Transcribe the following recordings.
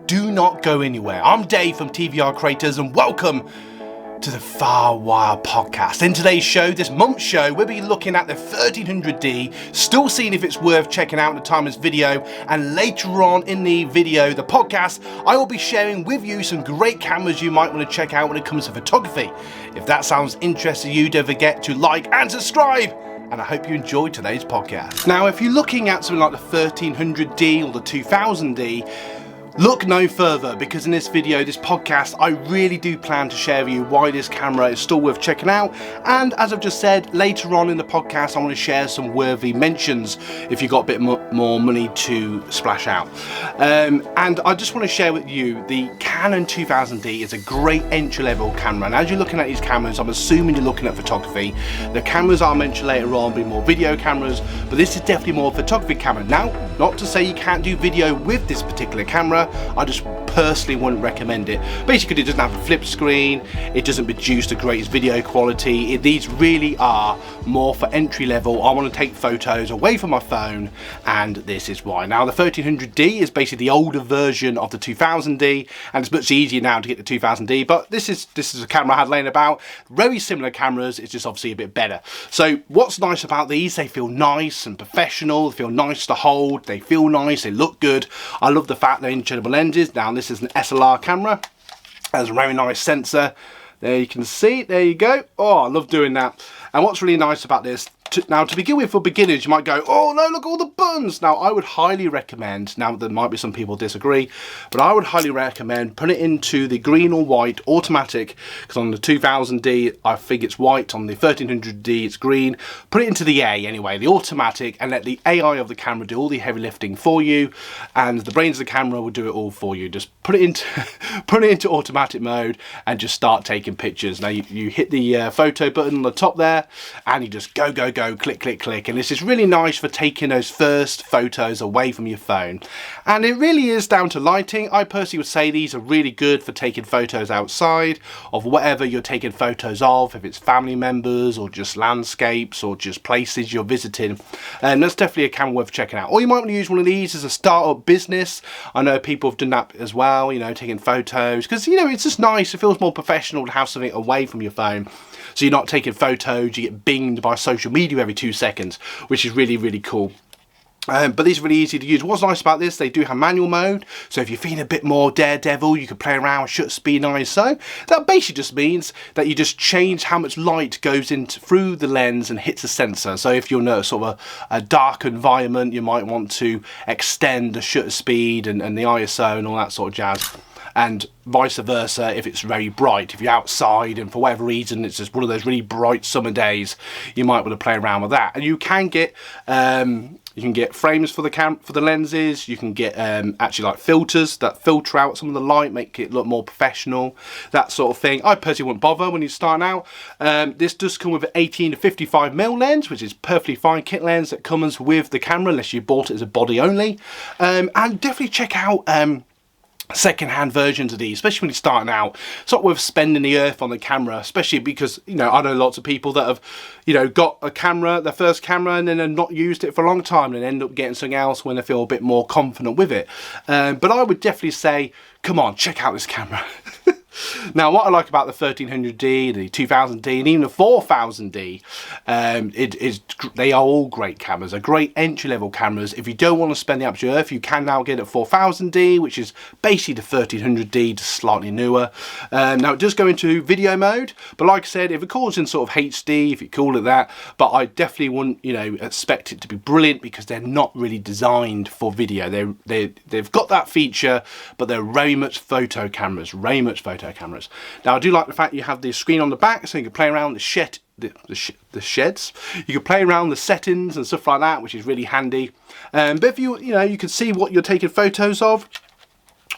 do not go anywhere. I'm Dave from TVR Creators and welcome to the Firewire podcast. In today's show, this month's show, we'll be looking at the 1300D, still seeing if it's worth checking out at the time of this video, and later on in the video, the podcast, I will be sharing with you some great cameras you might want to check out when it comes to photography. If that sounds interesting to you, don't forget to like and subscribe. And I hope you enjoyed today's podcast. Now, if you're looking at something like the 1300D or the 2000D, look no further, because in this video, this podcast, I really do plan to share with you why this camera is still worth checking out. And as I've just said, later on in the podcast, I want to share some worthy mentions if you've got a bit more money to splash out. And I just want to share with you the Canon 2000D is a great entry-level camera. And as you're looking at these cameras, I'm assuming you're looking at photography. The cameras I'll mention later on will be more video cameras, but this is definitely more a photography camera. Now, not to say you can't do video with this particular camera, I just personally wouldn't recommend it. Basically, it doesn't have a flip screen, it doesn't produce the greatest video quality. These really are more for entry level. I want to take photos away from my phone, and this is why. Now, the 1300D is basically the older version of the 2000D, and it's much easier now to get the 2000D, but this is a camera I had laying about. Very similar cameras, it's just obviously a bit better. So what's nice about these, they feel nice and professional, they feel nice to hold, they feel nice, they look good. I love the fact they're interchangeable lenses. Now, this is an SLR camera, has a very nice sensor. There you can see, there you go. Oh, I love doing that. And what's really nice about this, now to begin with, for beginners, you might go, oh no, look at all the buttons. Now, I would highly recommend, now there might be some people disagree, but I would highly recommend put it into the green or white automatic, because on the 2000D, I think it's white, on the 1300D, it's green. Put it into the A anyway, the automatic, and let the AI of the camera do all the heavy lifting for you, and the brains of the camera will do it all for you. Just put it into, put it into automatic mode and just start taking pictures. Now, you hit the photo button on the top there, and you just go, click, click, click, and this is really nice for taking those first photos away from your phone. And it really is down to lighting. I personally would say these are really good for taking photos outside of whatever you're taking photos of, if it's family members or just landscapes or just places you're visiting. And that's definitely a camera worth checking out. Or you might want to use one of these as a startup business. I know people have done that as well, you know, taking photos, because, you know, it's just nice. It feels more professional to have something away from your phone. So you're not taking photos, you get binged by social media every 2 seconds, which is really, really cool. But these are really easy to use. What's nice about this, they do have manual mode. So if you're feeling a bit more daredevil, you can play around with shutter speed and ISO. That basically just means that you just change how much light goes through the lens and hits the sensor. So if you're in a sort of a dark environment, you might want to extend the shutter speed and the ISO and all that sort of jazz. And vice versa if it's very bright. If you're outside and for whatever reason it's just one of those really bright summer days, you might want to play around with that. And you can get frames for the lenses. You can get actually like filters that filter out some of the light, make it look more professional, that sort of thing. I personally wouldn't bother when you're starting out. This does come with an 18 to 55mm lens, which is perfectly fine kit lens that comes with the camera unless you bought it as a body only. And definitely check out second-hand versions of these, especially when you're starting out. It's not worth spending the earth on the camera, especially because, you know, I know lots of people that have, you know, got a camera, their first camera, and then have not used it for a long time and end up getting something else when they feel a bit more confident with it. But I would definitely say, come on, check out this camera. Now, what I like about the 1300D, the 2000D, and even the 4000D, they are all great cameras. They're great entry-level cameras. If you don't want to spend the absolute earth, you can now get a 4000D, which is basically the 1300D, just slightly newer. Now, it does go into video mode, but like I said, if it calls in sort of HD, if you call it that, but I definitely wouldn't, you know, expect it to be brilliant because they're not really designed for video. They've got that feature, but they're very much photo cameras, very much photo cameras. Now, I do like the fact you have the screen on the back, so you can play around the sheds. You can play around the settings and stuff like that, which is really handy. But if you know, you can see what you're taking photos of.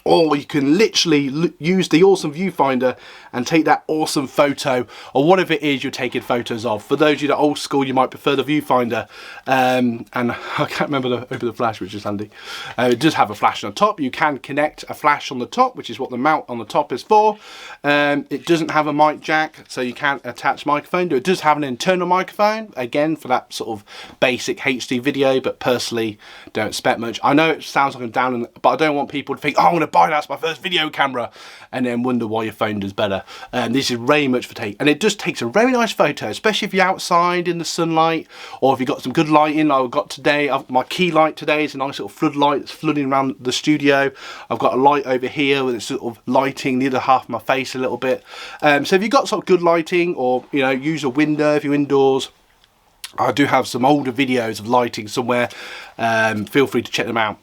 Or you can literally use the awesome viewfinder and take that awesome photo or whatever it is you're taking photos of. For those of you that are old school, you might prefer the viewfinder. And I can't remember to open the flash, which is handy. It does have a flash on the top. You can connect a flash on the top, which is what the mount on the top is for. It doesn't have a mic jack, so you can't attach microphone. It does have an internal microphone, again, for that sort of basic HD video, but personally don't expect much. I know it sounds like I'm down, but I don't want people to think, oh, I'm going to buy that's my first video camera, and then wonder why your phone does better. This is very much for take, and it just takes a very nice photo, especially if you're outside in the sunlight, or if you've got some good lighting like I've got today. My key light today is a nice little floodlight that's flooding around the studio. I've got a light over here with it sort of lighting the other half of my face a little bit. So if you've got sort of good lighting, or you know, use a window if you're indoors. I do have some older videos of lighting somewhere. Feel free to check them out.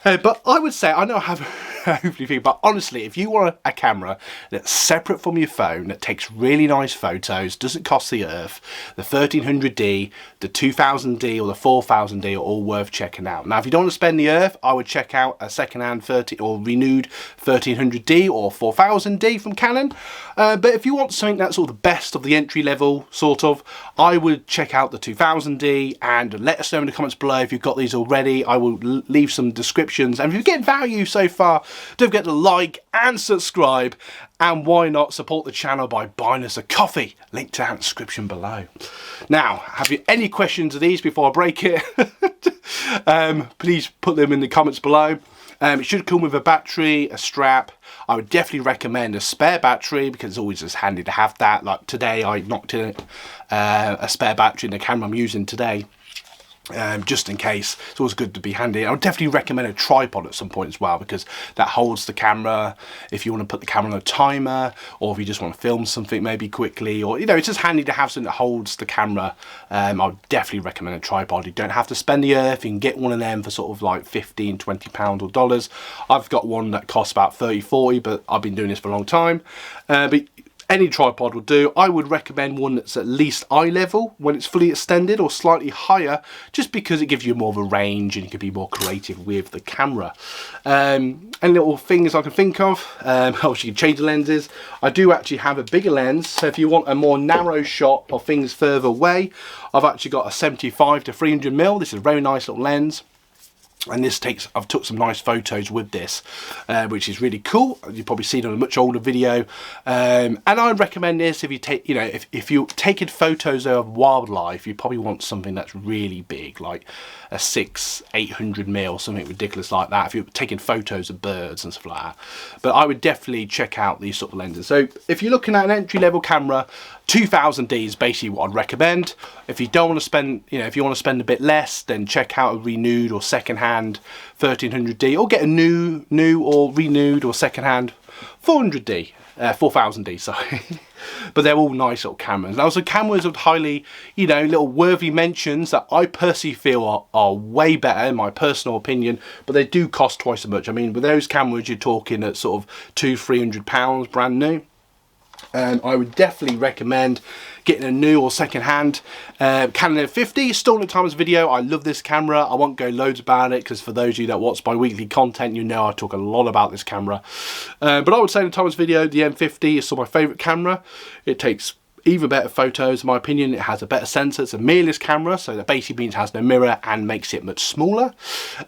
But I would say, I know I have hopefully people, but honestly, if you want a camera that's separate from your phone, that takes really nice photos, doesn't cost the earth, the 1300D, the 2000D or the 4000D are all worth checking out. Now, if you don't want to spend the earth, I would check out a second-hand 30 or renewed 1300D or 4000D from Canon. But if you want something that's sort of the best of the entry level, sort of, I would check out the 2000D, and let us know in the comments below if you've got these already. I will leave some descriptions. And if you get value so far, don't forget to like and subscribe, and why not support the channel by buying us a coffee, link to that in the description below. Now, have you any questions of these before I break it? Please put them in the comments below. It should come with a battery, a strap. I would definitely recommend a spare battery, because it's always just handy to have that. Like today I knocked in a spare battery in the camera I'm using today. Just in case. It's always good to be handy. I would definitely recommend a tripod at some point as well, because that holds the camera if you want to put the camera on a timer, or if you just want to film something maybe quickly, or you know, it's just handy to have something that holds the camera. I would definitely recommend a tripod. You don't have to spend the earth. You can get one of them for sort of like 15, 20 pounds or dollars. I've got one that costs about 30, 40, but I've been doing this for a long time. But any tripod will do. I would recommend one that's at least eye level when it's fully extended, or slightly higher, just because it gives you more of a range and you can be more creative with the camera. Any little things I can think of, obviously you can change the lenses. I do actually have a bigger lens, so if you want a more narrow shot of things further away, I've actually got a 75 to 300mm. This is a very nice little lens. And this takes, I've took some nice photos with this, which is really cool. You've probably seen on a much older video. And I recommend this if you take, you know, if you're taking photos of wildlife, you probably want something that's really big, like a 600-800mm or something ridiculous like that, if you're taking photos of birds and stuff like that. But I would definitely check out these sort of lenses. So if you're looking at an entry-level camera, 2000D is basically what I'd recommend. If you don't want to spend, you know, if you want to spend a bit less, then check out a renewed or second-hand 1300D, or get a new or renewed or second-hand 400D, 4000D, sorry. But they're all nice little cameras. Now, so cameras of highly, you know, little worthy mentions that I personally feel are way better in my personal opinion, but they do cost twice as much. I mean, with those cameras, you're talking at sort of £200-300 brand new. I would definitely recommend getting a new or second-hand Canon M50. Still at time of this video, I love this camera. I won't go loads about it, because for those of you that watch my weekly content, you know I talk a lot about this camera. But I would say in the time of this video, the M50 is still my favourite camera. It takes even better photos, in my opinion. It has a better sensor. It's a mirrorless camera, so that basically means it has no mirror and makes it much smaller.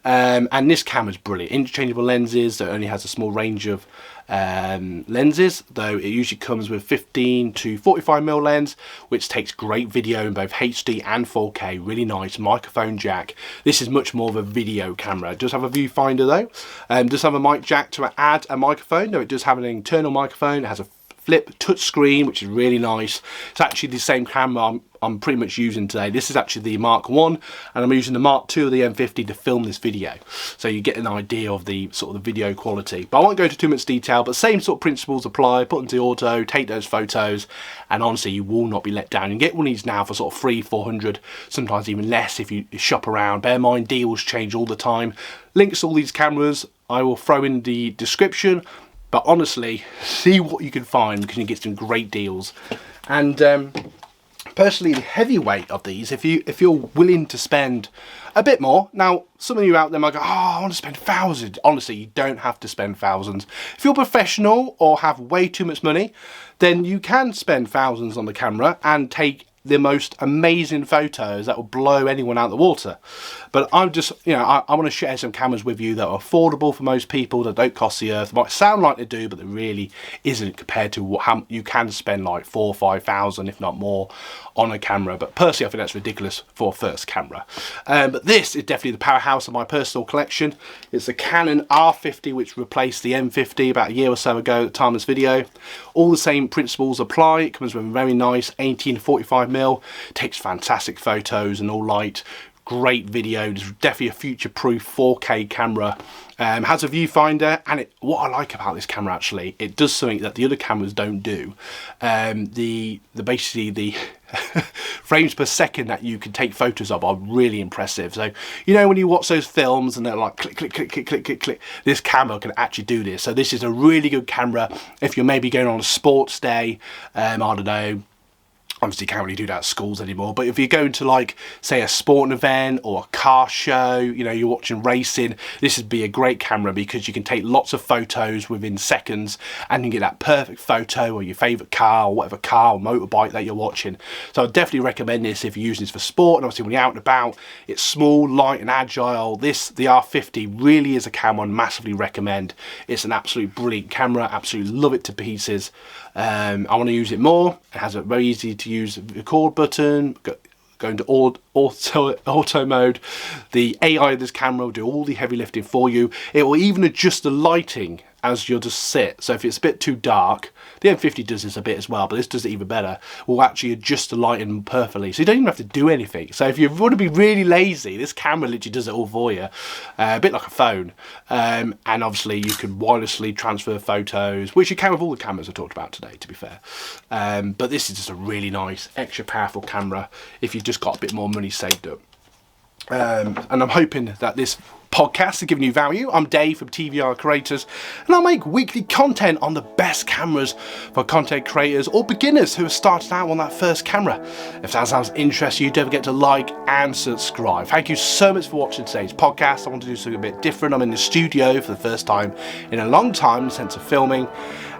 And this camera's brilliant. Interchangeable lenses, that only has a small range of lenses, though it usually comes with 15 to 45mm lens, which takes great video in both HD and 4K. Really nice microphone jack. This is much more of a video camera. It does have a viewfinder though. It does have a mic jack to add a microphone, though it does have an internal microphone. It has a flip touch screen, which is really nice. It's actually the same camera I'm pretty much using today. This is actually the Mark 1, and I'm using the Mark 2 of the M50 to film this video, so you get an idea of the sort of the video quality. But I won't go into too much detail, but same sort of principles apply. Put into auto, take those photos, and honestly you will not be let down. You can get one of these now for sort of 300-400, sometimes even less if you shop around. Bear in mind, deals change all the time. Links to all these cameras I will throw in the description. But honestly, see what you can find, because you get some great deals. And personally, the heavyweight of these, if you're willing to spend a bit more. Now, some of you out there might go, oh, I want to spend thousands. Honestly, you don't have to spend thousands. If you're professional or have way too much money, then you can spend thousands on the camera and take the most amazing photos that will blow anyone out of the water. But I'm just, you know, I want to share some cameras with you that are affordable for most people, that don't cost the earth. They might sound like they do, but they really isn't compared to how you can spend like 4,000 or 5,000, if not more, on a camera. But personally, I think that's ridiculous for a first camera. But this is definitely the powerhouse of my personal collection. It's the Canon R50, which replaced the M50 about a year or so ago at the time of this video. All the same principles apply. It comes with a very nice 18-45mm, takes fantastic photos and all light. Great video. It's definitely a future-proof 4K camera. Has a viewfinder, and what I like about this camera, actually, it does something that the other cameras don't do. Basically the frames per second that you can take photos of are really impressive. So you know when you watch those films and they're like click click click click click click click, this camera can actually do this. So this is a really good camera if you're maybe going on a sports day. I don't know. Obviously you can't really do that at schools anymore, but if you're going to, like, say a sporting event or a car show, you know, you're watching racing, this would be a great camera because you can take lots of photos within seconds and you can get that perfect photo of your favourite car or whatever car or motorbike that you're watching. So I'd definitely recommend this if you're using this for sport, and obviously when you're out and about, it's small, light and agile. The R50 really is a camera I'd massively recommend. It's an absolute brilliant camera, absolutely love it to pieces. I want to use it more. It has a very easy to use record button, go into auto mode. The AI of this camera will do all the heavy lifting for you. It will even adjust the lighting as you'll just sit. So if it's a bit too dark, the M50 does this a bit as well, but this does it even better. Will actually adjust the lighting perfectly, so you don't even have to do anything. So if you want to be really lazy, this camera literally does it all for you, a bit like a phone. And obviously you can wirelessly transfer photos, which you can with all the cameras I talked about today, to be fair. But this is just a really nice, extra powerful camera if you've just got a bit more money saved up. And I'm hoping that this podcast has given you value. I'm Dave from TVR Creators, and I make weekly content on the best cameras for content creators or beginners who have started out on that first camera. If that sounds interesting, you don't forget to like and subscribe. Thank you so much for watching today's podcast. I want to do something a bit different. I'm in the studio for the first time in a long time in the sense of filming.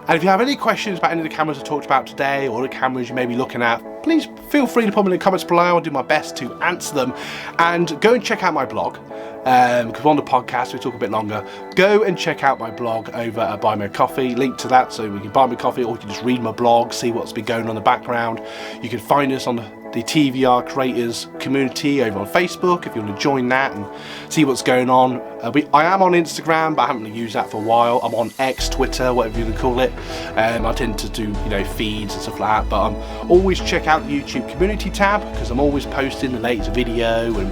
And if you have any questions about any of the cameras I talked about today or the cameras you may be looking at, please feel free to put them in the comments below. I'll do my best to answer them. And go and check out my blog. Because on the podcast we talk a bit longer. Go and check out my blog over at Buy Me a Coffee. Link to that, so we can buy me a coffee, or you can just read my blog, see what's been going on in the background. You can find us on the TVR Creators community over on Facebook if you want to join that and see what's going on. I am on Instagram, but I haven't really used that for a while. I'm on X, Twitter, whatever you can call it. I tend to do, you know, feeds and stuff like that, but always check out the YouTube community tab, because I'm always posting the latest video and,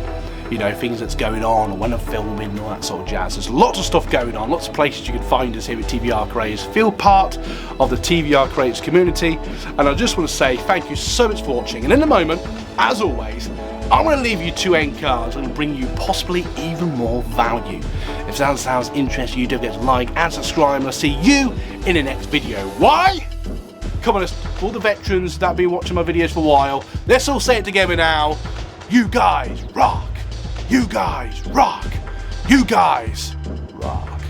you know, things that's going on, or when I'm filming and all that sort of jazz. There's lots of stuff going on, lots of places you can find us here at TVR Creators. Feel part of the TVR Creators community, and I just want to say thank you so much for watching. And in a moment, as always, I'm going to leave you 2 end cards and bring you possibly even more value. If that sounds interesting, you don't forget to like and subscribe, and I'll see you in the next video. Why? Come on, all the veterans that have been watching my videos for a while, let's all say it together now. You guys rock. You guys rock. You guys rock.